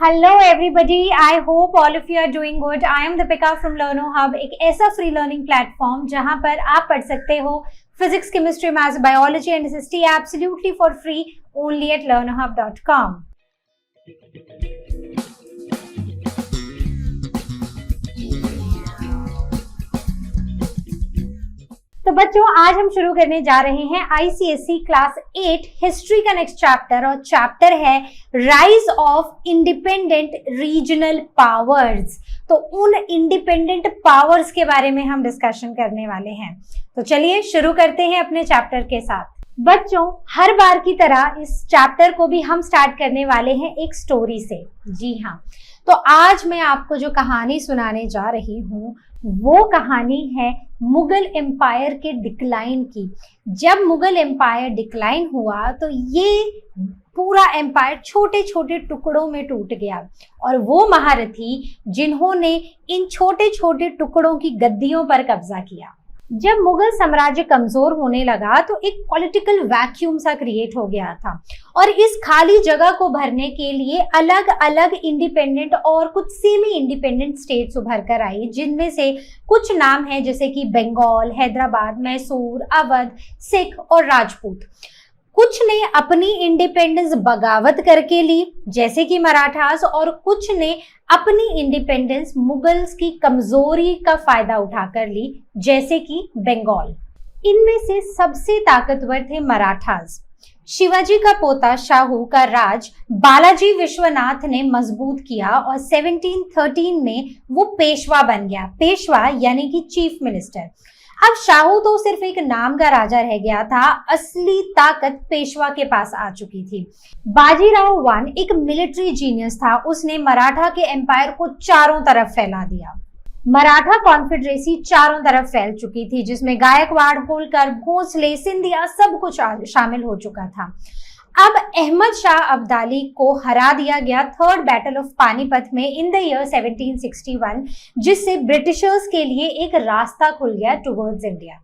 Hello everybody, I hope all of you are doing good. I am Deepika from Learno Hub, एक ऐसा free learning platform जहां पर आप पढ़ सकते हो physics, chemistry, maths, biology and SST absolutely for free only at learnerhub.com। तो बच्चों, आज हम शुरू करने जा रहे हैं आईसीएसई क्लास 8 हिस्ट्री का नेक्स्ट चैप्टर, और चैप्टर है rise of independent regional powers. तो उन इंडिपेंडेंट पावर्स के बारे में हम डिस्कशन करने वाले हैं। तो चलिए शुरू करते हैं अपने चैप्टर के साथ। बच्चों, हर बार की तरह इस चैप्टर को भी हम स्टार्ट करने वाले हैं एक स्टोरी से। जी हाँ, तो आज मैं आपको जो कहानी सुनाने जा रही हूँ वो कहानी है मुगल एम्पायर के डिक्लाइन की। जब मुगल एम्पायर डिक्लाइन हुआ तो ये पूरा एम्पायर छोटे छोटे टुकड़ों में टूट गया, और वो महारथी जिन्होंने इन छोटे छोटे टुकड़ों की गद्दियों पर कब्जा किया। जब मुगल साम्राज्य कमजोर होने लगा तो एक पॉलिटिकल वैक्यूम सा क्रिएट हो गया था, और इस खाली जगह को भरने के लिए अलग अलग इंडिपेंडेंट और कुछ सेमी इंडिपेंडेंट स्टेट्स उभर कर आई, जिनमें से कुछ नाम है जैसे कि बंगाल, हैदराबाद, मैसूर, अवध, सिख और राजपूत। कुछ ने अपनी इंडिपेंडेंस बगावत करके ली जैसे कि मराठास, और कुछ ने अपनी इंडिपेंडेंस मुगल्स की कमजोरी का फायदा उठाकर ली जैसे कि बंगाल। इनमें से सबसे ताकतवर थे मराठास। शिवाजी का पोता शाहू का राज बालाजी विश्वनाथ ने मजबूत किया और 1713 में वो पेशवा बन गया। पेशवा यानी कि चीफ मिनिस्टर। अब शाहू तो सिर्फ एक नाम का राजा रह गया था, असली ताकत पेशवा के पास आ चुकी थी। बाजीराव वन एक मिलिट्री जीनियस था। उसने मराठा के एम्पायर को चारों तरफ फैला दिया। मराठा कॉन्फेडरेसी चारों तरफ फैल चुकी थी, जिसमें गायकवाड़, होलकर, भोसले, सिंधिया सब कुछ शामिल हो चुका था। अब अहमद शाह अब्दाली को हरा दिया गया थर्ड बैटल ऑफ पानीपत में इन द ईयर 1761, जिससे ब्रिटिशर्स के लिए एक रास्ता खुल गया टुवर्ड्स इंडिया।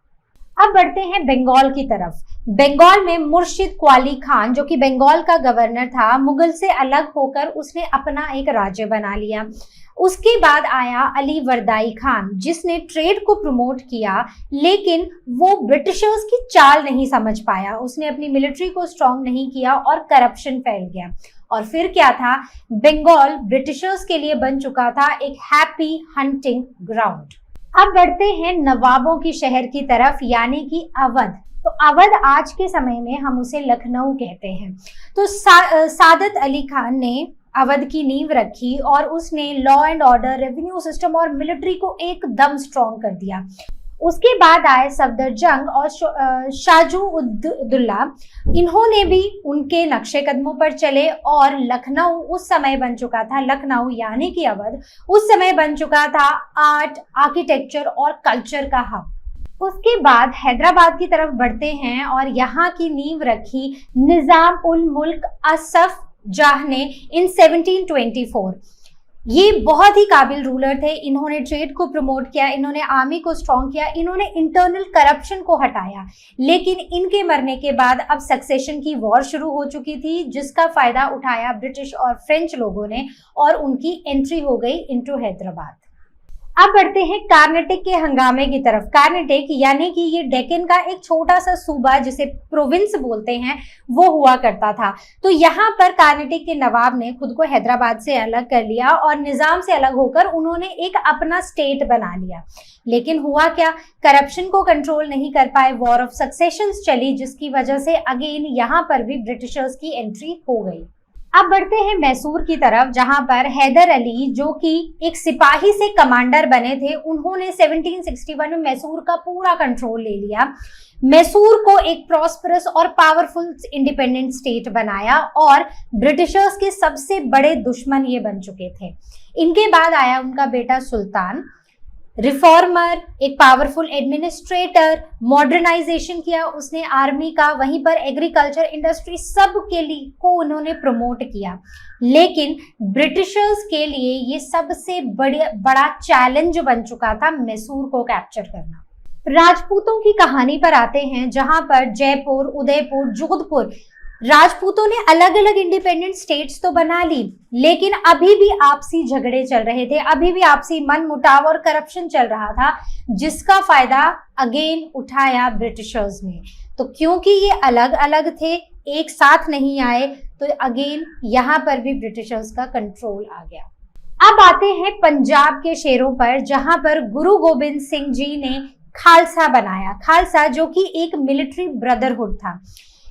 अब बढ़ते हैं बंगाल की तरफ। बंगाल में मुर्शिद क्वाली खान, जो कि बंगाल का गवर्नर था, मुगल से अलग होकर उसने अपना एक राज्य बना लिया। उसके बाद आया अली वर्दाई खान, जिसने ट्रेड को प्रमोट किया, लेकिन वो ब्रिटिशर्स की चाल नहीं समझ पाया। उसने अपनी मिलिट्री को स्ट्रॉन्ग नहीं किया और करप्शन फैल गया। और फिर क्या था, बंगाल ब्रिटिशर्स के लिए बन चुका था एक हैप्पी हंटिंग ग्राउंड। अब बढ़ते हैं नवाबों की शहर की तरफ, यानी कि अवध। तो अवध आज के समय में हम उसे लखनऊ कहते हैं। तो सादत अली खान ने अवध की नींव रखी, और उसने law and order, revenue system और मिलिट्री को एकदम स्ट्रॉन्ग कर दिया। उसके बाद आए सफदरजंग और शाहजूउद्दौला। इन्होंने भी उनके नक्शे कदमों पर चले, और लखनऊ उस समय बन चुका था, लखनऊ यानी कि अवध उस समय बन चुका था आर्ट, आर्किटेक्चर और कल्चर का हब। उसके बाद हैदराबाद की तरफ बढ़ते हैं, और यहाँ की नींव रखी निजाम उल मुल्क असफ जाह ने इन 1724। ये बहुत ही काबिल रूलर थे। इन्होंने ट्रेड को प्रमोट किया, इन्होंने आर्मी को स्ट्रॉन्ग किया, इन्होंने इंटरनल करप्शन को हटाया। लेकिन इनके मरने के बाद अब सक्सेशन की वॉर शुरू हो चुकी थी, जिसका फायदा उठाया ब्रिटिश और फ्रेंच लोगों ने, और उनकी एंट्री हो गई इनटू हैदराबाद। अब बढ़ते हैं कार्नाटिक के हंगामे की तरफ। कार्नाटिक यानी कि ये डेक्कन का एक छोटा सा सूबा, जिसे प्रोविंस बोलते हैं, वो हुआ करता था। तो यहाँ पर कार्नाटिक के नवाब ने खुद को हैदराबाद से अलग कर लिया, और निजाम से अलग होकर उन्होंने एक अपना स्टेट बना लिया। लेकिन हुआ क्या, करप्शन को कंट्रोल नहीं कर पाए, वॉर ऑफ सक्सेशन चली, जिसकी वजह से अगेन यहाँ पर भी ब्रिटिशर्स की एंट्री हो गई। अब बढ़ते हैं मैसूर की तरफ, जहां पर हैदर अली, जो कि एक सिपाही से कमांडर बने थे, उन्होंने 1761 में मैसूर का पूरा कंट्रोल ले लिया। मैसूर को एक प्रॉस्परस और पावरफुल इंडिपेंडेंट स्टेट बनाया, और ब्रिटिशर्स के सबसे बड़े दुश्मन ये बन चुके थे। इनके बाद आया उनका बेटा सुल्तान, रिफॉर्मर, एक पावरफुल एडमिनिस्ट्रेटर, मॉडर्नाइजेशन किया उसने आर्मी का, वहीं पर एग्रीकल्चर, इंडस्ट्री सब के लिए को उन्होंने प्रमोट किया। लेकिन ब्रिटिशर्स के लिए ये सबसे बड़ा चैलेंज बन चुका था मैसूर को कैप्चर करना। राजपूतों की कहानी पर आते हैं, जहां पर जयपुर, उदयपुर, जोधपुर राजपूतों ने अलग अलग इंडिपेंडेंट स्टेट्स तो बना ली, लेकिन अभी भी आपसी झगड़े चल रहे थे, अभी भी आपसी मनमुटाव और करप्शन चल रहा था, जिसका फायदा अगेन उठाया ब्रिटिशर्स ने। तो क्योंकि ये अलग अलग थे, एक साथ नहीं आए, तो अगेन यहाँ पर भी ब्रिटिशर्स का कंट्रोल आ गया। अब आते हैं पंजाब के शेरों पर, जहां पर गुरु गोबिंद सिंह जी ने खालसा बनाया। खालसा जो कि एक मिलिट्री ब्रदरहुड था।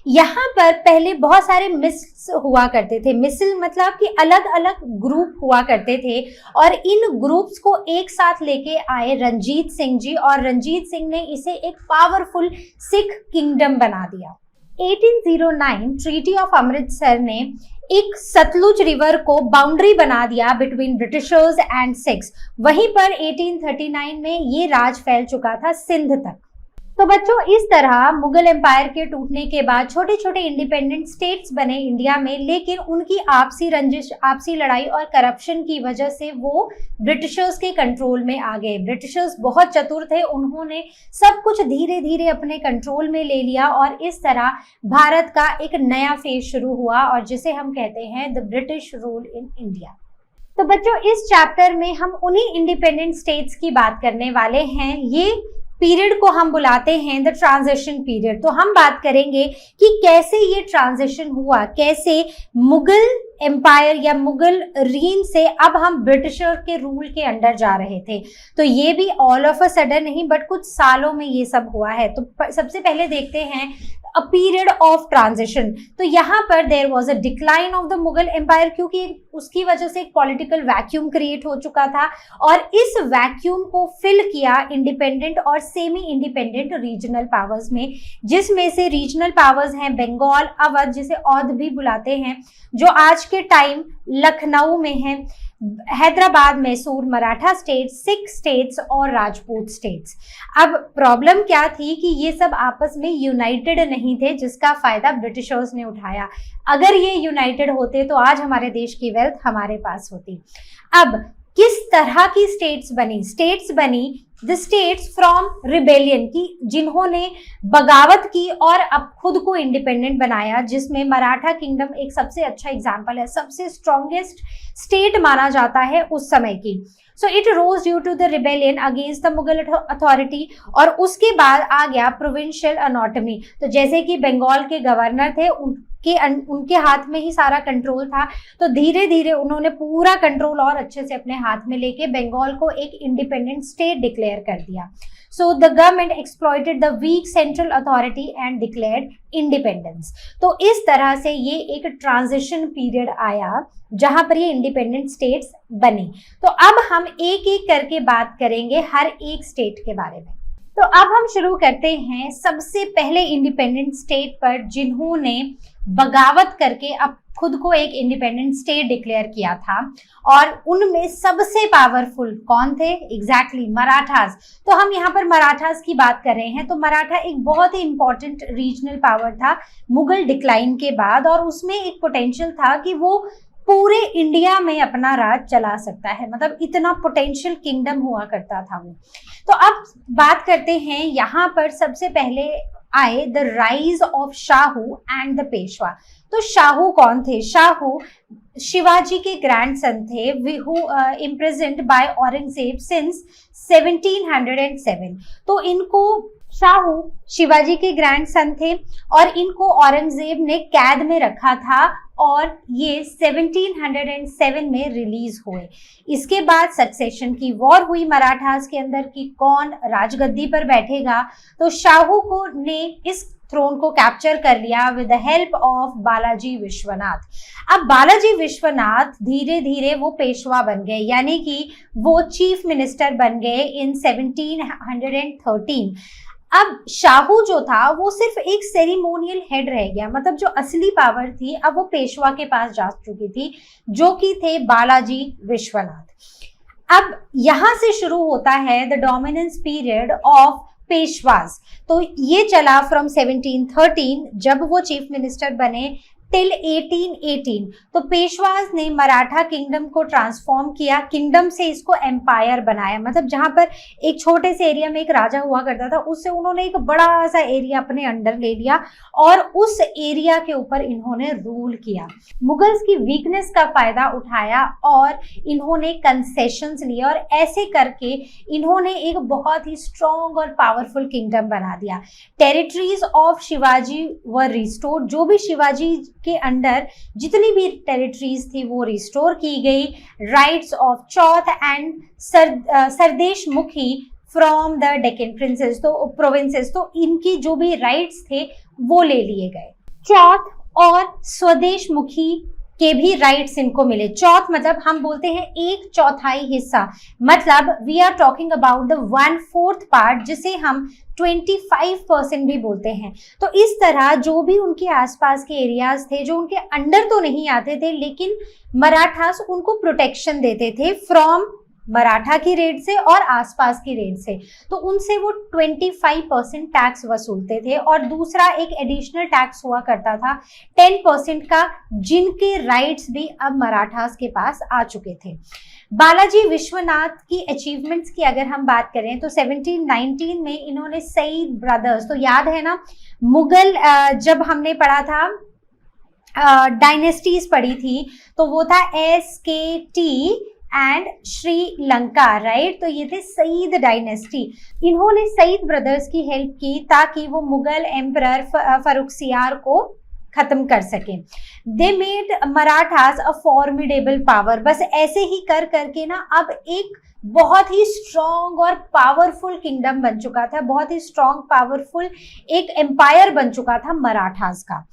यहाँ पर पहले बहुत सारे मिस्ल हुआ करते थे। मिस्ल मतलब कि अलग अलग ग्रुप हुआ करते थे, और इन ग्रुप्स को एक साथ लेके आए रंजीत सिंह जी, और रंजीत सिंह ने इसे एक पावरफुल सिख किंगडम बना दिया। 1809 ट्रीटी ऑफ अमृतसर ने एक सतलुज रिवर को बाउंड्री बना दिया बिटवीन ब्रिटिशर्स एंड सिख्स। वहीं पर 1839 में ये राज फैल चुका था सिंध तक। तो बच्चों, इस तरह मुगल एम्पायर के टूटने के बाद छोटे छोटे इंडिपेंडेंट स्टेट्स बने इंडिया में, लेकिन उनकी आपसी रंजिश, आपसी लड़ाई और करप्शन की वजह से वो ब्रिटिशर्स के कंट्रोल में आ गए। ब्रिटिशर्स बहुत चतुर थे, उन्होंने सब कुछ धीरे धीरे अपने कंट्रोल में ले लिया, और इस तरह भारत का एक नया फेज शुरू हुआ, और जिसे हम कहते हैं the British rule in India. तो बच्चों, इस चैप्टर में हम उन्हीं इंडिपेंडेंट स्टेट्स की बात करने वाले हैं। ये पीरियड को हम बुलाते हैं द ट्रांजिशन पीरियड। तो हम बात करेंगे कि कैसे ये ट्रांजिशन हुआ, कैसे मुगल एम्पायर या मुगल रीन से अब हम ब्रिटिशर के रूल के अंडर जा रहे थे। तो ये भी ऑल ऑफ अ सडन नहीं, बट कुछ सालों में ये सब हुआ है। तो सबसे पहले देखते हैं अ पीरियड ऑफ ट्रांजिशन। तो यहाँ पर there was a decline of the Mughal empire, क्योंकि उसकी वजह से एक पॉलिटिकल वैक्यूम क्रिएट हो चुका था, और इस वैक्यूम को फिल किया इंडिपेंडेंट और सेमी इंडिपेंडेंट रीजनल पावर्स में, जिसमें से रीजनल पावर्स हैं बंगाल, अवध, जिसे औध भी बुलाते हैं, जो आज के टाइम लखनऊ में है, हैदराबाद, मैसूर, मराठा स्टेट्स, सिख स्टेट्स और राजपूत स्टेट्स। अब प्रॉब्लम क्या थी कि ये सब आपस में यूनाइटेड नहीं थे, जिसका फायदा ब्रिटिशर्स ने उठाया। अगर ये यूनाइटेड होते तो आज हमारे देश की वेल्थ हमारे पास होती। अब किस तरह की स्टेट्स बनी? स्टेट्स बनी द स्टेट्स फ्रॉम रिबेलियन की, जिन्होंने बगावत की और अब खुद को इंडिपेंडेंट बनाया, जिसमें मराठा किंगडम एक सबसे अच्छा एग्जाम्पल है, सबसे स्ट्रॉन्गेस्ट स्टेट माना जाता है उस समय की। So it rose due to the rebellion against the Mughal authority, और उसके बाद आ गया प्रोविंशियल अनॉटमी। तो जैसे कि बंगाल के गवर्नर थे, उनके हाथ में ही सारा कंट्रोल था, तो धीरे धीरे उन्होंने पूरा कंट्रोल और अच्छे से अपने हाथ में लेके बंगाल को एक इंडिपेंडेंट स्टेट डिक्लेयर कर दिया। So the government exploited the weak central authority and declared independence. तो इस तरह से ये एक ट्रांजिशन पीरियड आया जहां पर ये इंडिपेंडेंट स्टेट्स बनी। तो अब हम एक एक करके बात करेंगे हर एक स्टेट के बारे में। तो अब हम शुरू करते हैं सबसे पहले इंडिपेंडेंट स्टेट पर, जिन्होंने बगावत करके अब खुद को एक इंडिपेंडेंट स्टेट डिक्लेयर किया था, और उनमें सबसे पावरफुल कौन थे? एग्जैक्टली मराठास। तो हम यहाँ पर मराठास की बात कर रहे हैं। तो मराठा एक बहुत ही इंपॉर्टेंट रीजनल पावर था मुगल डिक्लाइन के बाद, और उसमें एक पोटेंशियल था कि वो पूरे इंडिया में अपना राज चला सकता है, मतलब इतना पोटेंशियल किंगडम हुआ करता था वो। तो अब बात करते हैं, यहाँ पर सबसे पहले आए the rise of Shahu and the Peshwa. तो शाहू कौन थे? शाहू शिवाजी के ग्रैंडसन थे, who imprisoned bye Aurangzeb since 1707। तो इनको, शाहू शिवाजी के ग्रैंडसन थे, और इनको औरंगजेब ने कैद में रखा था, और ये 1707 में रिलीज हुए। इसके बाद सक्सेशन की वॉर हुई मराठास के अंदर कि कौन राजगद्दी पर बैठेगा। तो शाहू को ने इस थ्रोन को कैप्चर कर लिया with the help of Balaji Vishwanath. अब बालाजी विश्वनाथ धीरे धीरे वो पेशवा बन गए, यानी कि वो चीफ मिनिस्टर बन गए इन 1713। अब शाहू जो था वो सिर्फ एक सेरिमोनियल हेड रह गया, मतलब जो असली पावर थी अब वो पेशवा के पास जा चुकी थी, जो कि थे बालाजी विश्वनाथ। अब यहां से शुरू होता है the dominance period of Peshwas. तो ये चला फ्रॉम 1713, जब वो चीफ मिनिस्टर बने, टिल 1818। तो पेशवाज ने मराठा किंगडम को ट्रांसफॉर्म किया, किंगडम से इसको एम्पायर बनाया, मतलब जहां पर एक छोटे से एरिया में एक राजा हुआ करता था उससे उन्होंने एक बड़ा सा एरिया अपने अंडर ले लिया और उस एरिया के ऊपर इन्होंने रूल किया। मुगल्स की वीकनेस का फायदा उठाया और इन्होंने कंसेशंस लिए और ऐसे करके इन्होंने एक बहुत ही स्ट्रॉन्ग और पावरफुल किंगडम बना दिया। Territories of Shivaji were restored, जो भी शिवाजी के अंडर जितनी भी टेरिटरीज थी वो रिस्टोर की गई। Rights of Chauth and Sardesh मुखी फ्रॉम द डेक्कन प्रोविंसेस, तो इनकी जो भी राइट्स थे वो ले लिए गए। चौथ और स्वदेश मुखी के भी राइट्स इनको मिले। चौथ मतलब हम बोलते हैं 1/4 हिस्सा, मतलब we are talking about the 1/4 part, जिसे हम 25% भी बोलते हैं। तो इस तरह जो भी उनके आसपास के एरियाज थे जो उनके अंडर तो नहीं आते थे लेकिन मराठास उनको प्रोटेक्शन देते थे फ्रॉम मराठा की रेट से और आसपास की रेट से, तो उनसे वो 25% टैक्स वसूलते थे। और दूसरा एक एडिशनल टैक्स हुआ करता था 10% का, जिनके राइट्स भी अब मराठास के पास आ चुके थे। बालाजी विश्वनाथ की अचीवमेंट्स की अगर हम बात करें तो 1719 में इन्होंने सईद ब्रदर्स, तो याद है ना मुगल जब हमने पढ़ा था डायनेस्टीज पढ़ी थी तो वो था SKT एंड श्रीलंका, राइट। तो ये थे सईद डायनेस्टी। इन्होंने सईद ब्रदर्स की हेल्प की ताकि वो मुगल एम्परर फरुखसियार को खत्म कर सके। They made Marathas a formidable power. बस ऐसे ही कर करके ना अब एक बहुत ही स्ट्रॉन्ग और पावरफुल किंगडम बन चुका था, बहुत ही स्ट्रॉन्ग पावरफुल एक एम्पायर बन चुका था मराठास का।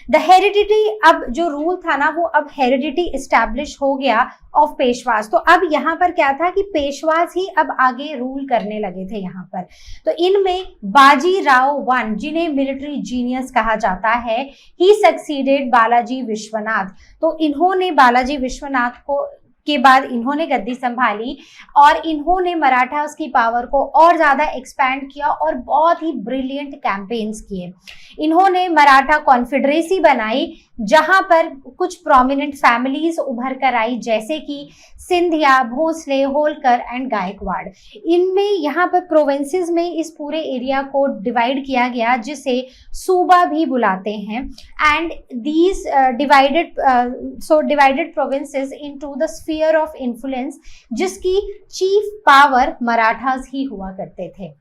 द हेरिडिटी, अब जो रूल था ना वो अब हेरिडिटी इस्टेब्लिश हो गया ऑफ पेशवास। तो अब यहाँ पर क्या था कि पेशवास ही अब आगे रूल करने लगे थे यहाँ पर। तो इनमें बाजी राव वन, जिन्हें मिलिट्री जीनियस कहा जाता है, ही सक्सीडेड बालाजी विश्वनाथ। तो इन्होंने बालाजी विश्वनाथ को के बाद इन्होंने गद्दी संभाली और इन्होंने मराठास की पावर को और ज्यादा एक्सपैंड किया और बहुत ही ब्रिलियंट कैंपेन्स किए। इन्होंने मराठा कॉन्फेडरेसी बनाई जहां पर कुछ प्रोमिनेंट फैमिलीज उभर कर आई, जैसे कि सिंधिया, भोसले, होलकर एंड गायकवाड़। इनमें यहाँ पर प्रोविंसेस में इस पूरे एरिया को डिवाइड किया गया जिसे सूबा भी बुलाते हैं। And these divided provinces into the sphere of influence, जिसकी चीफ पावर मराठास ही हुआ करते थे।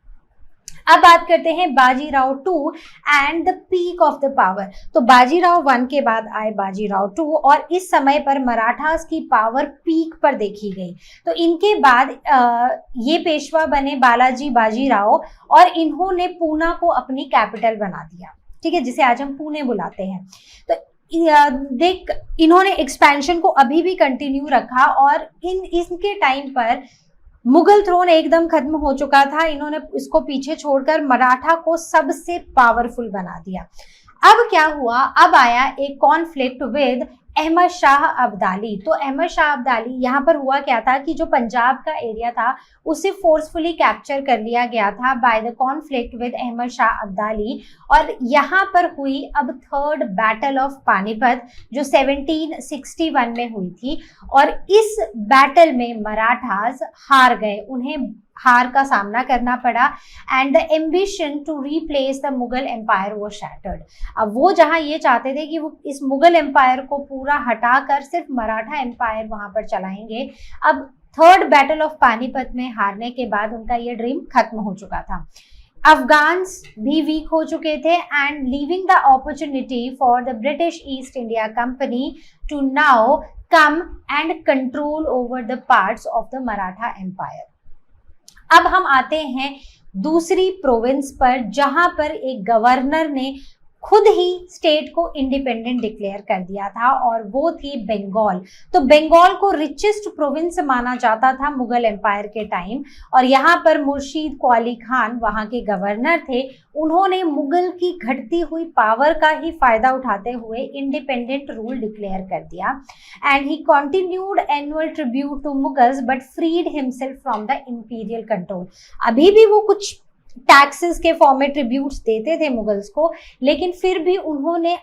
अब बात करते हैं Bajirao 2 and the peak of the power. तो बाजीराव 1 के बाद आए बाजीराव 2 और इस समय पर मराठास की पावर पीक पर देखी गई। तो इनके बाद ये पेशवा बने बालाजी बाजीराव और इन्होंने पूना को अपनी कैपिटल बना दिया, ठीक है, जिसे आज हम पुणे बुलाते हैं। तो देख इन्होंने एक्सपेंशन को अभी भी कंटिन्यू रखा और इनके टाइम पर मुगल थ्रोन एकदम खत्म हो चुका था। इन्होंने इसको पीछे छोड़कर मराठा को सबसे पावरफुल बना दिया। अब क्या हुआ, अब आया एक कॉन्फ्लिक्ट विद अहमद शाह अब्दाली। तो अहमद शाह अब्दाली, यहाँ पर हुआ क्या था कि जो पंजाब का एरिया था उसे फोर्सफुली कैप्चर कर लिया गया था by the conflict with Ahmad Shah Abdali. और यहाँ पर हुई अब थर्ड बैटल ऑफ पानीपत जो 1761 में हुई थी और इस बैटल में मराठास हार गए, उन्हें हार का सामना करना पड़ा and the ambition to replace the Mughal empire वो शैटर्ड। अब वो जहां ये चाहते थे कि वो इस मुगल एम्पायर को पूरा हटाकर सिर्फ मराठा एम्पायर वहां पर चलाएंगे, अब थर्ड बैटल ऑफ पानीपत में हारने के बाद उनका ये ड्रीम खत्म हो चुका था। अफगान्स भी वीक हो चुके थे and leaving the opportunity for the British East India Company to now come and control over the parts of the Maratha empire. अब हम आते हैं दूसरी प्रोविंस पर जहां पर एक गवर्नर ने खुद ही स्टेट को इंडिपेंडेंट डिक्लेयर कर दिया था और वो थी बंगाल। तो बंगाल को रिचेस्ट प्रोविंस माना जाता था मुगल एम्पायर के टाइम और यहाँ पर मुर्शीद क्वाली खान वहाँ के गवर्नर थे। उन्होंने मुगल की घटती हुई पावर का ही फायदा उठाते हुए इंडिपेंडेंट रूल डिक्लेयर कर दिया and he continued annual tribute to Mughals but freed himself from the imperial control. अभी भी वो कुछ टैक्सेस के फॉर्म में ट्रिब्यूट्स देते थे मुगल्स को, लेकिन फिर भी उन्होंने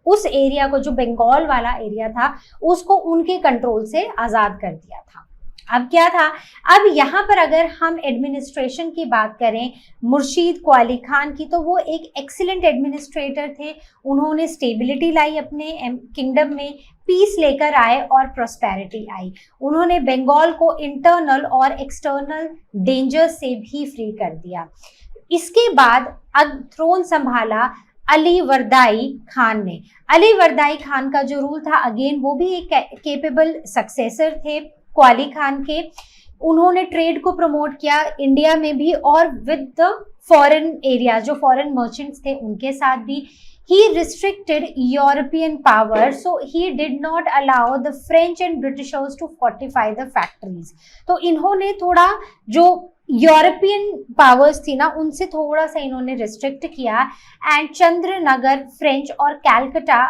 उस एरिया को, जो बंगाल वाला एरिया था, उसको उनके कंट्रोल से आजाद कर दिया था। अब क्या था, अब यहाँ पर अगर हम एडमिनिस्ट्रेशन की बात करें मुर्शीद क्वाली खान की, तो वो एक एक्सीलेंट एडमिनिस्ट्रेटर थे। उन्होंने स्टेबिलिटी लाई अपने किंगडम में, पीस लेकर आए और प्रॉस्पेरिटी आई। उन्होंने बंगाल को इंटरनल और एक्सटर्नल डेंजर से भी फ्री कर दिया। इसके बाद अब थ्रोन संभाला अली वर्दाई खान ने। अली वर्दाई खान का जो रूल था, अगेन वो भी एक केपेबल सक्सेसर थे क्वाली खान के। उन्होंने ट्रेड को प्रमोट किया इंडिया में भी और विद द फॉरेन एरिया, जो फॉरेन मर्चेंट्स थे उनके साथ भी। He restricted European power, so he did not allow the French and Britishers to fortify the factories. तो इन्होंने थोड़ा जो यूरोपियन पावर्स थी ना, उनसे थोड़ा सा इन्होंने रिस्ट्रिक्ट किया। एंड चंद्रनगर फ्रेंच और कैलकटा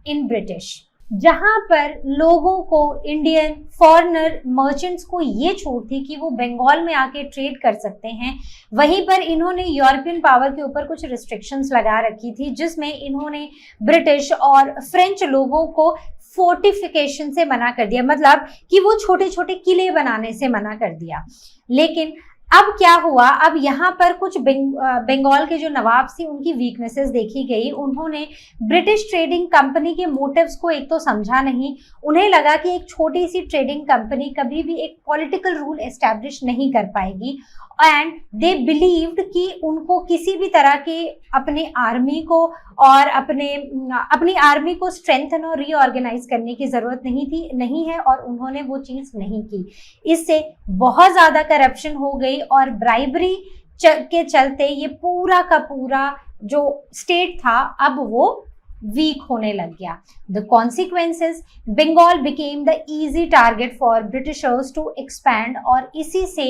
इन ब्रिटिश, जहां पर लोगों को, इंडियन फॉरेनर मर्चेंट्स को ये छूट थी कि वो बंगाल में आके ट्रेड कर सकते हैं, वहीं पर इन्होंने यूरोपियन पावर के ऊपर कुछ रिस्ट्रिक्शंस लगा रखी थी, जिसमें इन्होंने ब्रिटिश और फ्रेंच लोगों को फोर्टिफिकेशन से मना कर दिया, मतलब कि वो छोटे छोटे किले बनाने से मना कर दिया। लेकिन अब क्या हुआ, अब यहाँ पर कुछ बंगाल के जो नवाब थी उनकी वीकनेसेस देखी गई। उन्होंने ब्रिटिश ट्रेडिंग कंपनी के मोटिव्स को एक तो समझा नहीं। उन्हें लगा कि एक छोटी सी ट्रेडिंग कंपनी कभी भी एक पॉलिटिकल रूल एस्टैब्लिश नहीं कर पाएगी, एंड दे बिलीव्ड कि उनको किसी भी तरह के अपने आर्मी को और अपनी आर्मी को स्ट्रेंथन और रीऑर्गेनाइज करने की जरूरत नहीं है, और उन्होंने वो चीज नहीं की। इससे बहुत ज्यादा करप्शन हो गई और ब्राइबरी के चलते ये पूरा का पूरा जो स्टेट था अब वो वीक होने लग गया। The consequences, Bengal became the easy target for Britishers to expand, और इसी से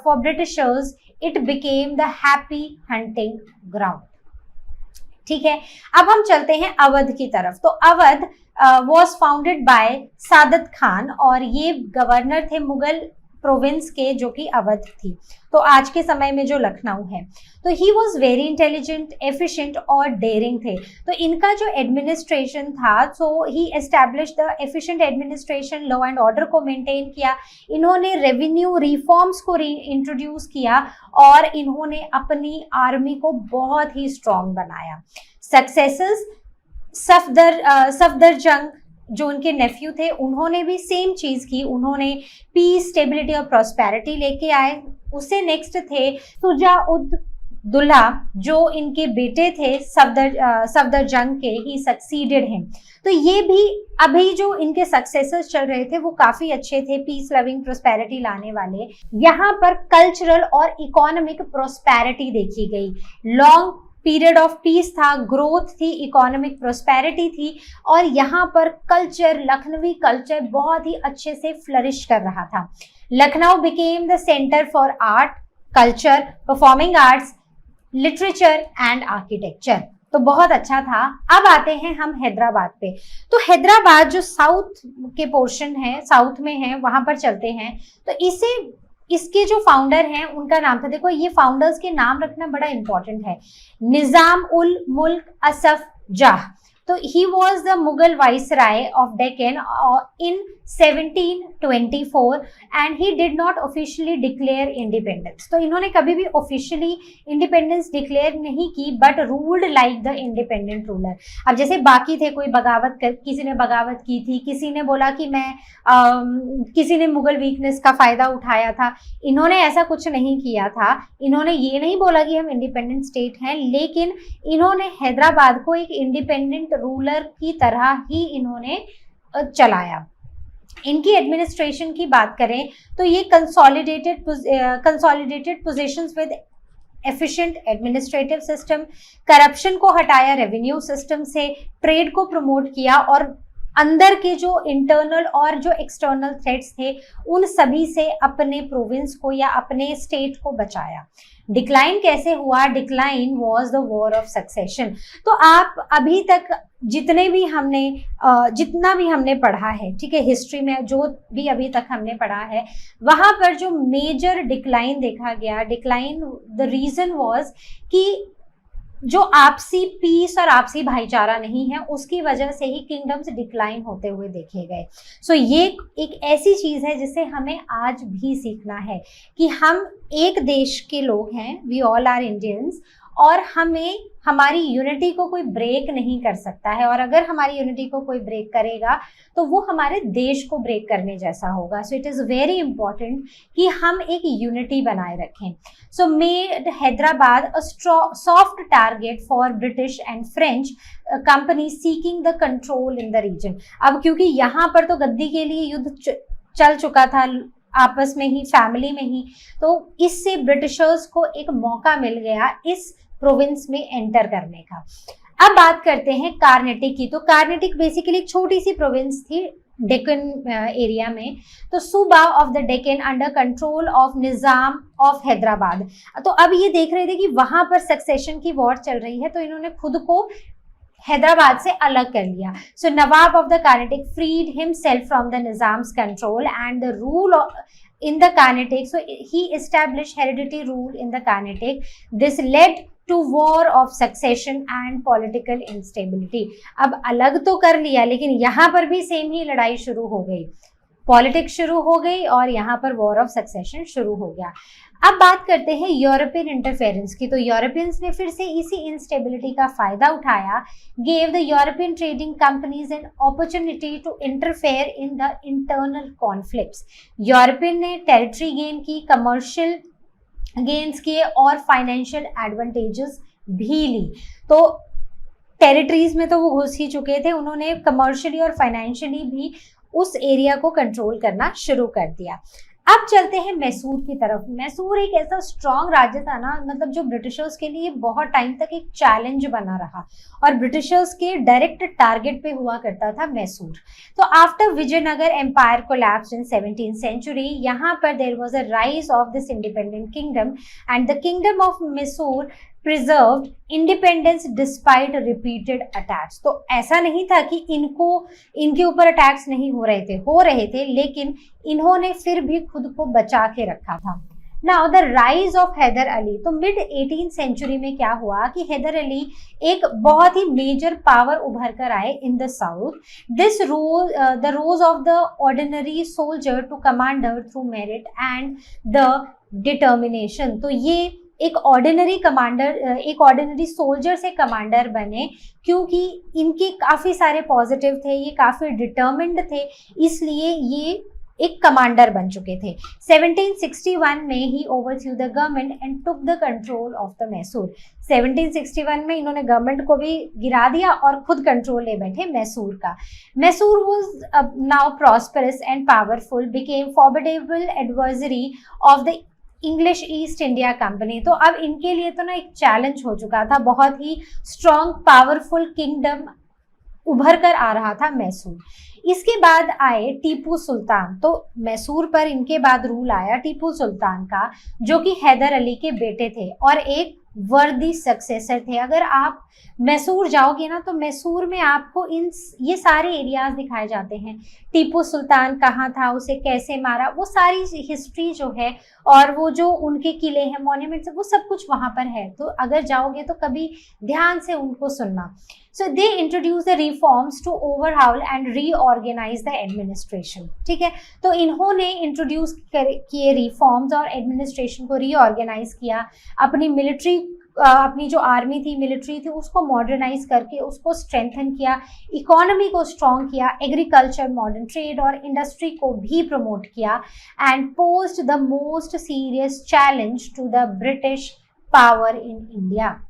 for Britishers it became the happy hunting ground। ठीक है, अब हम चलते हैं अवध की तरफ। तो अवध was founded by सादत खान, और ये गवर्नर थे मुगल प्रोविंस के, जो कि अवध थी, तो आज के समय में जो लखनऊ है। तो he was very intelligent, efficient और डेयरिंग थे। तो इनका जो एडमिनिस्ट्रेशन था, so he establish the efficient administration, law and order को मेंटेन किया। इन्होंने रेवेन्यू रिफॉर्म्स को इंट्रोड्यूस किया और इन्होंने अपनी आर्मी को बहुत ही स्ट्रॉन्ग बनाया। सक्सेसेस, सफदरजंग जो उनके नेफ्यू थे, उन्होंने भी सेम चीज की। उन्होंने पीस, स्टेबिलिटी और प्रॉस्पेरिटी लेके आए। उससे नेक्स्ट थे सुजा-उद-दौला, जो इनके बेटे थे सफदरजंग के, ही सक्सीडेड हिम। तो ये भी अभी जो इनके सक्सेसर्स चल रहे थे वो काफी अच्छे थे, पीस लविंग, प्रॉस्पेरिटी लाने वाले। यहाँ पर कल्चरल और इकोनॉमिक प्रॉस्पेरिटी देखी गई। लॉन्ग पीरियड ऑफ पीस था, ग्रोथ थी, इकोनॉमिक प्रोस्पेरिटी थी, और यहाँ पर कल्चर, लखनवी कल्चर बहुत ही अच्छे से फ्लरिश कर रहा था। Lucknow became the centre for art, culture, performing arts, literature and architecture. तो बहुत अच्छा था। अब आते हैं हम हैदराबाद पे। तो हैदराबाद जो साउथ के पोर्शन है, साउथ में है, वहां पर चलते हैं। तो इसके जो फाउंडर हैं उनका नाम था, देखो ये फाउंडर्स के नाम रखना बड़ा इंपॉर्टेंट है, निजाम उल मुल्क असफ जाह। तो he was the Mughal viceroy of Deccan in 1724 and he did not officially declare independence. तो इन्होंने कभी भी ऑफिशियली इंडिपेंडेंस डिक्लेयर नहीं की, but ruled like the independent ruler. अब जैसे बाकी थे, कोई किसी ने बगावत की थी, किसी ने बोला कि किसी ने मुगल वीकनेस का फायदा उठाया था, इन्होंने ऐसा कुछ नहीं किया था। इन्होंने ये नहीं बोला कि हम इंडिपेंडेंट स्टेट हैं, लेकिन इन्होंने हैदराबाद को एक इंडिपेंडेंट रूलर की तरह ही इन्होंने चलाया। इनकी एडमिनिस्ट्रेशन की बात करें तो ये consolidated positions with efficient administrative system, corruption को हटाया रेवेन्यू सिस्टम से, ट्रेड को प्रमोट किया, और अंदर के जो इंटरनल और जो एक्सटर्नल थ्रेट्स थे उन सभी से अपने प्रोविंस को या अपने स्टेट को बचाया। डिक्लाइन कैसे हुआ? Decline was the war of succession. तो आप अभी तक जितना भी हमने पढ़ा है, ठीक है, हिस्ट्री में जो भी अभी तक हमने पढ़ा है, वहां पर जो मेजर डिक्लाइन देखा गया, डिक्लाइन द रीजन वाज कि जो आपसी पीस और आपसी भाईचारा नहीं है, उसकी वजह से ही किंगडम्स डिक्लाइन होते हुए देखे गए। सो ये एक ऐसी चीज है जिसे हमें आज भी सीखना है कि हम एक देश के लोग हैं, वी ऑल आर इंडियंस, और हमें हमारी यूनिटी को कोई ब्रेक नहीं कर सकता है, और अगर हमारी यूनिटी को कोई ब्रेक करेगा तो वो हमारे देश को ब्रेक करने जैसा होगा। So it is very important कि हम एक यूनिटी बनाए रखें। So made Hyderabad a soft target for British and French company seeking the control in the region. अब क्योंकि यहाँ पर तो गद्दी के लिए युद्ध चल चुका था आपस में ही, फैमिली में ही, तो इससे ब्रिटिशर्स को एक मौका मिल गया इस प्रोविंस में एंटर करने का। अब बात करते हैं कार्नेटिक की। तो कार्नेटिक बेसिकली एक छोटी सी प्रोविंस थी डेक्कन एरिया में, तो सूबा of the Deccan under control of Nizam of Hyderabad. तो अब ये देख रहे थे कि वहां पर सक्सेशन की वॉर चल रही है, तो इन्होंने खुद को हैदराबाद से अलग कर लिया। So Nawab of the Carnatic freed himself from the Nizam's control and the rule in the Carnatic. So he established hereditary rule in the Carnatic. This led to war of succession and political instability. अब अलग तो कर लिया, लेकिन यहाँ पर भी same ही लड़ाई शुरू हो गई, पॉलिटिक्स शुरू हो गई और यहाँ पर वॉर ऑफ सक्सेशन शुरू हो गया। अब बात करते हैं यूरोपियन इंटरफेरेंस की। तो यूरोपियंस ने फिर से इसी इंस्टेबिलिटी का फायदा उठाया, gave the European trading companies an opportunity to interfere in the internal conflicts. European ने टेरिटरी गेन की, कमर्शियल गेन्स किए और फाइनेंशियल एडवांटेजेस भी ली। तो टेरिटरीज में तो वो घुस ही चुके थे, उन्होंने कमर्शियली और फाइनेंशियली भी उस एरिया को कंट्रोल करना शुरू कर दिया। अब चलते हैं मैसूर की तरफ। मैसूर एक ऐसा स्ट्रॉन्ग राज्य था ना, मतलब जो ब्रिटिशर्स के लिए बहुत टाइम तक एक चैलेंज बना रहा और ब्रिटिशर्स के डायरेक्ट टारगेट पे हुआ करता था मैसूर। तो after Vijayanagara empire collapsed in 17th century, यहाँ पर there was a rise of this independent kingdom and the kingdom of Mysore preserved independence despite repeated attacks. तो ऐसा नहीं था कि इनके ऊपर अटैक्स नहीं हो रहे थे, लेकिन इन्होंने फिर भी खुद को बचा के रखा था। Now the rise of Haider Ali. तो मिड 18th सेंचुरी में क्या हुआ कि हैदर अली एक बहुत ही मेजर पावर उभर कर आए in the south. This the rose of the ordinary soldier to commander through merit and the determination. तो ये एक ऑर्डिनरी सोल्जर से कमांडर बने क्योंकि इनके काफी सारे पॉजिटिव थे, ये काफी डिटर्मिन्ड थे, इसलिए ये एक कमांडर बन चुके थे। 1761 में he overthrew the government and took the control of the Mysore. 1761 में इन्होंने गवर्नमेंट को भी गिरा दिया और खुद कंट्रोल ले बैठे मैसूर का। Mysore was now prosperous and powerful, became formidable adversary of the English east India Company. तो अब इनके लिए तो ना एक चैलेंज हो चुका था, बहुत ही स्ट्रॉन्ग पावरफुल किंगडम उभर कर आ रहा था मैसूर। इसके बाद आए टीपू सुल्तान। तो मैसूर पर इनके बाद रूल आया टीपू सुल्तान का, जो कि हैदर अली के बेटे थे और एक वर्दी सक्सेसर थे। अगर आप मैसूर जाओगे ना, तो मैसूर में आपको ये सारे एरियाज दिखाए जाते हैं। टीपू सुल्तान कहाँ था, उसे कैसे मारा, वो सारी हिस्ट्री जो है और वो जो उनके किले हैं, मॉन्यूमेंट्स, वो सब कुछ वहाँ पर है। तो अगर जाओगे तो कभी ध्यान से उनको सुनना। So they introduce the reforms to overhaul and reorganize the administration. ठीक है, तो इन्होंने इंट्रोड्यूस किए रिफॉर्म्स और एडमिनिस्ट्रेशन को रीऑर्गेनाइज किया। अपनी जो आर्मी थी, मिलिट्री थी, उसको मॉडर्नाइज करके उसको स्ट्रेंथन किया, इकोनॉमी को स्ट्रॉन्ग किया, एग्रीकल्चर, मॉडर्न ट्रेड और इंडस्ट्री को भी प्रमोट किया and posed the most serious challenge to the British power in India.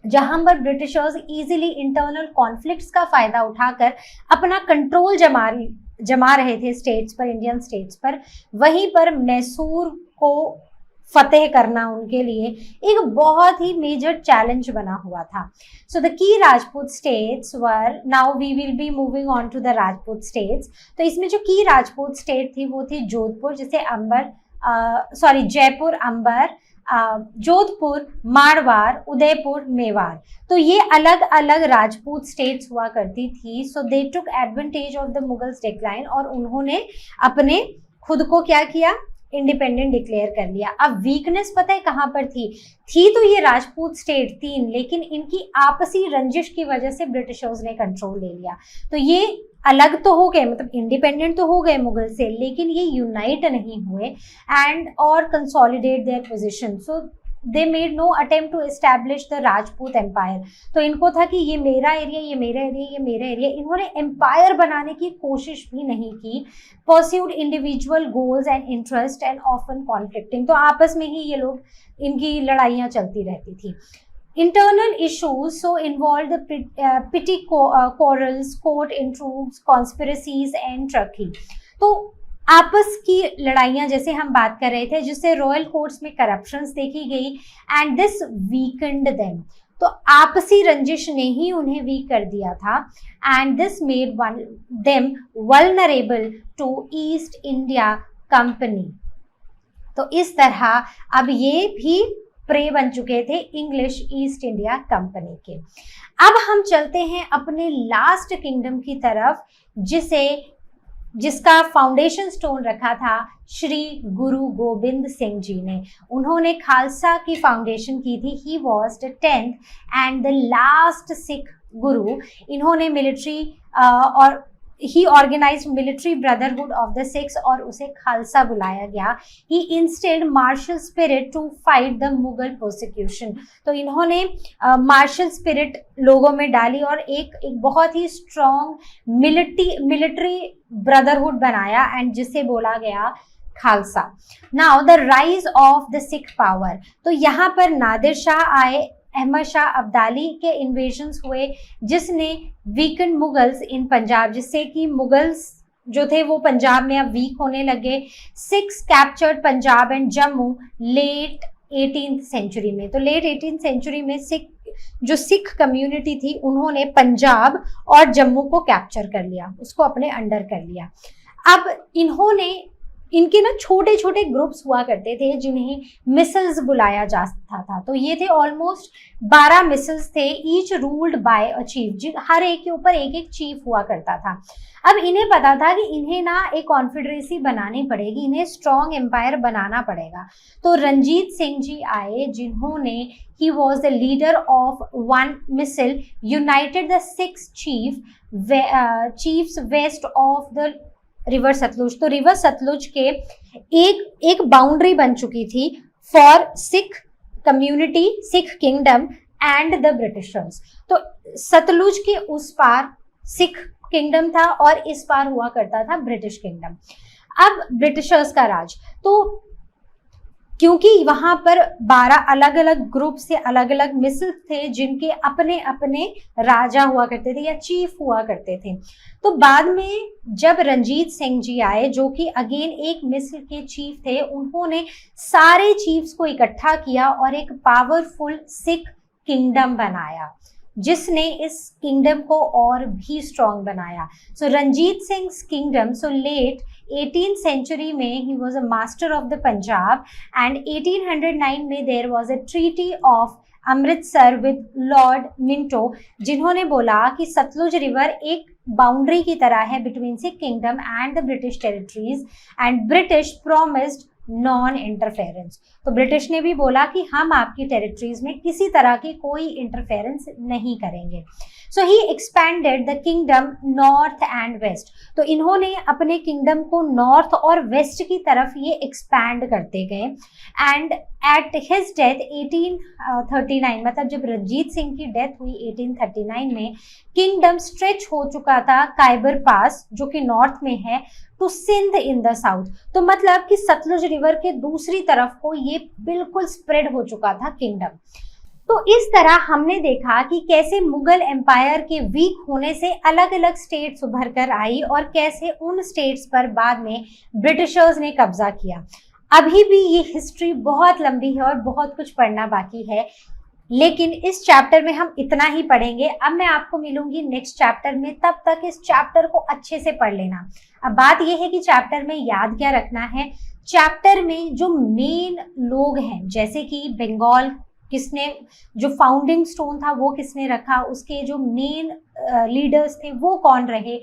जहां पर ब्रिटिशर्स इजीली इंटरनल कॉन्फ्लिक्ट्स का फायदा उठाकर अपना कंट्रोल जमा रहे थे स्टेट्स पर, इंडियन स्टेट्स पर, वहीं पर मैसूर को फतेह करना उनके लिए एक बहुत ही मेजर चैलेंज बना हुआ था। So the key Rajput states were, now we will be moving on to the Rajput states. तो इसमें जो की राजपूत स्टेट थी वो थी जोधपुर, जिसे जयपुर, अंबर, जोधपुर, मारवाड़, उदयपुर, मेवाड़। तो ये अलग अलग राजपूत स्टेट्स हुआ करती थी। So they took advantage of the Mughals decline, और उन्होंने अपने खुद को क्या किया, इंडिपेंडेंट डिक्लेयर कर लिया। अब वीकनेस पता है कहाँ पर थी तो ये राजपूत स्टेट तीन, लेकिन इनकी आपसी रंजिश की वजह से ब्रिटिशर्स ने कंट्रोल ले लिया। तो ये अलग तो हो गए, मतलब इंडिपेंडेंट तो हो गए मुगल से, लेकिन ये यूनाइट नहीं हुए एंड और consolidate their position. So they made no attempt to establish the Rajput empire. तो इनको था कि ये मेरा एरिया, ये मेरा एरिया, ये मेरा एरिया। इन्होंने एम्पायर बनाने की कोशिश भी नहीं की। Pursued individual goals and interest and often conflicting. तो आपस में ही ये लोग, इनकी लड़ाइयाँ चलती रहती थी। Internal issues so involved the petty quarrels, court intrigues, conspiracies and truckery. तो आपस की लड़ाइयाँ जैसे हम बात कर रहे थे, जिससे रॉयल कोर्ट्स में करप्शंस देखी गई एंड दिस वीकेंड देम। तो आपसी रंजिश ने ही उन्हें वीक कर दिया था and this made them vulnerable to East India Company. तो इस तरह अब ये भी प्रे बन चुके थे इंग्लिश ईस्ट इंडिया कंपनी के। अब हम चलते हैं अपने लास्ट किंगडम की तरफ, जिसका फाउंडेशन स्टोन रखा था श्री गुरु गोबिंद सिंह जी ने। उन्होंने खालसा की फाउंडेशन की थी। He was the 10th and the last Sikh guru. इन्होंने मिलिट्री और he organized military brotherhood of the Sikhs और उसे खालसा बुलाया गया। He instilled martial spirit to fight the Mughal prosecution. तो इन्होंने मार्शल स्पिरिट लोगों में डाली और एक बहुत ही स्ट्रॉन्ग मिलिट्री ब्रदरहुड बनाया एंड जिसे बोला गया Khalsa. Now the rise of the Sikh power. तो यहाँ पर नादिर शाह आए, अहमद शाह अब्दाली के इन्वेजन्स हुए, जिसने वीकेंड मुगल्स इन पंजाब, जिससे कि मुगल्स जो थे वो पंजाब में अब वीक होने लगे। Sikhs captured Punjab and Jammu late 18th century में। तो लेट 18th सेंचुरी में सिख कम्युनिटी थी, उन्होंने पंजाब और जम्मू को कैप्चर कर लिया, उसको अपने अंडर कर लिया। अब इनके ना छोटे छोटे ग्रुप्स हुआ करते थे जिन्हें मिसल्स बुलाया जाता था। तो ये थे ऑलमोस्ट 12 मिसल्स थे, each ruled by a chief. हर एक के ऊपर एक एक चीफ हुआ करता था। अब इन्हें पता था कि इन्हें ना एक कॉन्फेडरेसी बनानी पड़ेगी, इन्हें स्ट्रॉन्ग एम्पायर बनाना पड़ेगा। तो रंजीत सिंह जी आए, जिन्होंने he was the leader of one misl, united the 6 chiefs west of the river Sutlej. तो रिवर सतलुज के एक बाउंड्री बन चुकी थी for Sikh community, Sikh kingdom and the Britishers. तो सतलुज के उस पार सिख किंगडम था और इस पार हुआ करता था ब्रिटिश किंगडम। अब ब्रिटिशर्स का राज, तो क्योंकि वहां पर 12 अलग अलग ग्रुप से अलग अलग मिसल थे जिनके अपने अपने राजा हुआ करते थे या चीफ हुआ करते थे। तो बाद में जब रंजीत सिंह जी आए, जो कि अगेन एक मिसल के चीफ थे, उन्होंने सारे चीफ्स को इकट्ठा किया और एक पावरफुल सिख किंगडम बनाया, जिसने इस किंगडम को और भी स्ट्रॉन्ग बनाया। So Ranjit Singh kingdom, so late 18th century में he was a master of the Punjab and 1809 में there was a treaty of Amritsar with Lord Minto, जिन्होंने बोला कि सतलुज रिवर एक बाउंड्री की तरह है between Sikh kingdom and the British territories and British promised non interference. तो ब्रिटिश ने भी बोला कि हम आपकी टेरिटरीज में किसी तरह की कोई इंटरफेरेंस नहीं करेंगे। So he expanded the kingdom north and west. तो इन्होंने अपने किंगडम को नॉर्थ और वेस्ट की तरफ ये एक्सपैंड करते गए एंड एट हिज डेथ 1839, मतलब जब रंजीत सिंह की डेथ हुई 1839 में, किंगडम स्ट्रेच हो चुका था काइबर पास, जो कि नॉर्थ में है, to Sindh in the south. तो मतलब कि सतलुज रिवर के दूसरी तरफ को ये बिल्कुल स्प्रेड हो चुका था किंगडम। तो इस तरह हमने देखा कि कैसे मुगल एम्पायर के वीक होने से अलग अलग स्टेट्स उभर कर आई और कैसे उन स्टेट्स पर बाद में ब्रिटिशर्स ने कब्जा किया। अभी भी ये हिस्ट्री बहुत लंबी है और बहुत कुछ पढ़ना बाकी है, लेकिन इस चैप्टर में हम इतना ही पढ़ेंगे। अब मैं आपको मिलूंगी नेक्स्ट चैप्टर में, तब तक इस चैप्टर को अच्छे से पढ़ लेना। अब बात यह है कि चैप्टर में याद क्या रखना है। चैप्टर में जो मेन लोग हैं, जैसे कि बंगाल किसने, जो फाउंडिंग स्टोन था वो किसने रखा, उसके जो मेन लीडर्स थे वो कौन रहे,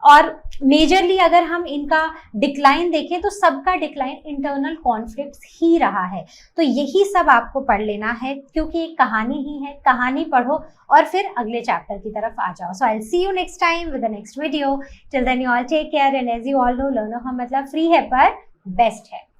और मेजरली अगर हम इनका डिक्लाइन देखें तो सबका डिक्लाइन इंटरनल कॉन्फ्लिक्ट्स ही रहा है। तो यही सब आपको पढ़ लेना है, क्योंकि एक कहानी ही है, कहानी पढ़ो और फिर अगले चैप्टर की तरफ आ जाओ। So I will see you next time with the next video. Till then you all take care and as you all know, लर्नो हम मतलब फ्री है पर बेस्ट है।